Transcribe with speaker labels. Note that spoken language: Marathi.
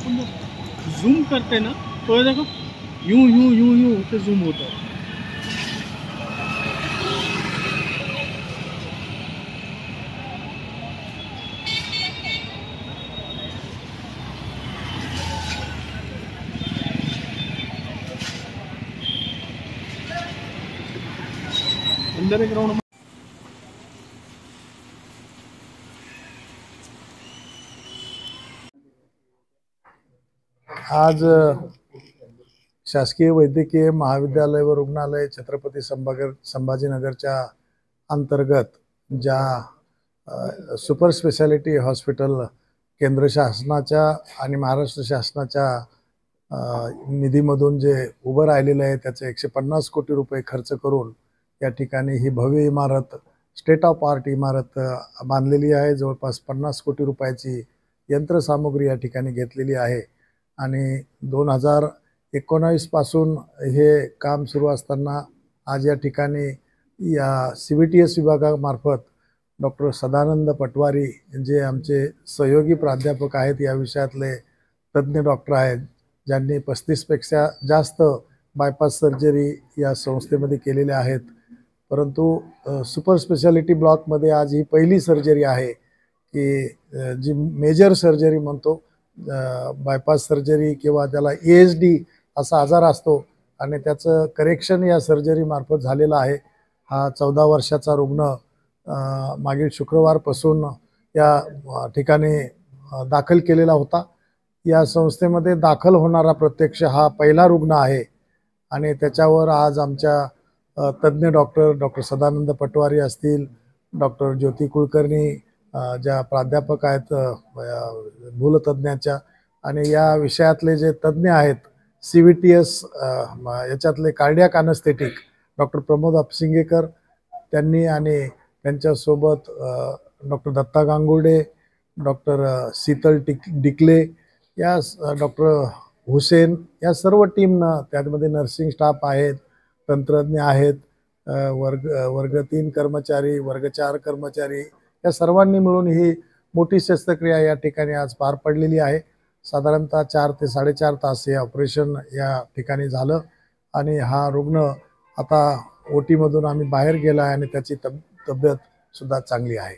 Speaker 1: आपण जूम करते ना तो देखो यूं यूं यूं यूं होते जूम होता है। अंदर एक राउंड
Speaker 2: आज शासकीय वैद्यकीय महाविद्यालय व रुग्णालय छत्रपती संभाजीनगरच्या अंतर्गत ज्या सुपर स्पेशालिटी हॉस्पिटल केंद्र शासनाच्या आणि महाराष्ट्र शासनाच्या निधीमधून जे उभं राहिलेलं आहे त्याचे 150 कोटी रुपये खर्च करून या ठिकाणी ही भव्य इमारत स्टेट ऑफ आर्ट इमारत बांधलेली आहे। जवळपास 50 कोटी रुपयाची यंत्रसामुग्री या ठिकाणी घेतलेली आहे आणि 2019 पासून हे काम सुरू असताना आज या ठिकाणी या CVTS विभागामार्फत डॉक्टर सदानंद पटवारी जे आमचे सहयोगी प्राध्यापक आहेत, या विषयातले तज्ज्ञ डॉक्टर आहेत, ज्यांनी 35 पेक्षा जास्त बायपास सर्जरी या संस्थेमध्ये केलेल्या आहेत। परंतु सुपर स्पेशालिटी ब्लॉकमध्ये आज ही पहिली सर्जरी आहे की जी मेजर सर्जरी म्हणतो, बायपास सर्जरी किंवा त्याला ASD असा आजार असतो आणि त्याचं करेक्शन या सर्जरी मार्फत झालेलं आहे। हा 14 वर्षाचा रुग्ण मागील शुक्रवारपासून या ठिकाणी दाखल केलेला होता। या संस्थेमध्ये दाखल होणारा प्रत्यक्ष हा पहिला रुग्ण आहे आणि त्याच्यावर आज आमच्या तज्ज्ञ डॉक्टर सदानंद पटवारी असतील, डॉक्टर ज्योती कुलकर्णी ज्या प्राध्यापक आहेत भूलतज्ञाच्या, आणि या विषयातले जे तज्ज्ञ आहेत CVTS याच्यातले कार्डियाक अॅनेस्थेटिक डॉक्टर प्रमोद अपसिंगेकर त्यांनी, आणि त्यांच्यासोबत डॉक्टर दत्ता गांगुर्डे, डॉक्टर शीतल डिकले, या डॉक्टर हुसेन, या सर्व टीमनं, त्यामध्ये नर्सिंग स्टाफ आहेत, तंत्रज्ञ आहेत, वर्ग 3 कर्मचारी, वर्ग 4 कर्मचारी, या सर्वांनी मिळून ही मोठी शस्त्रक्रिया या ठिकाणी आज पार पडलेली आहे। साधारणतः 4 ते 4.5 तास हे ऑपरेशन या ठिकाणी झालं आणि हा रुग्ण आता OT मधून आम्ही बाहेर गेला आणि त्याची तब्येत सुद्धा चांगली आहे।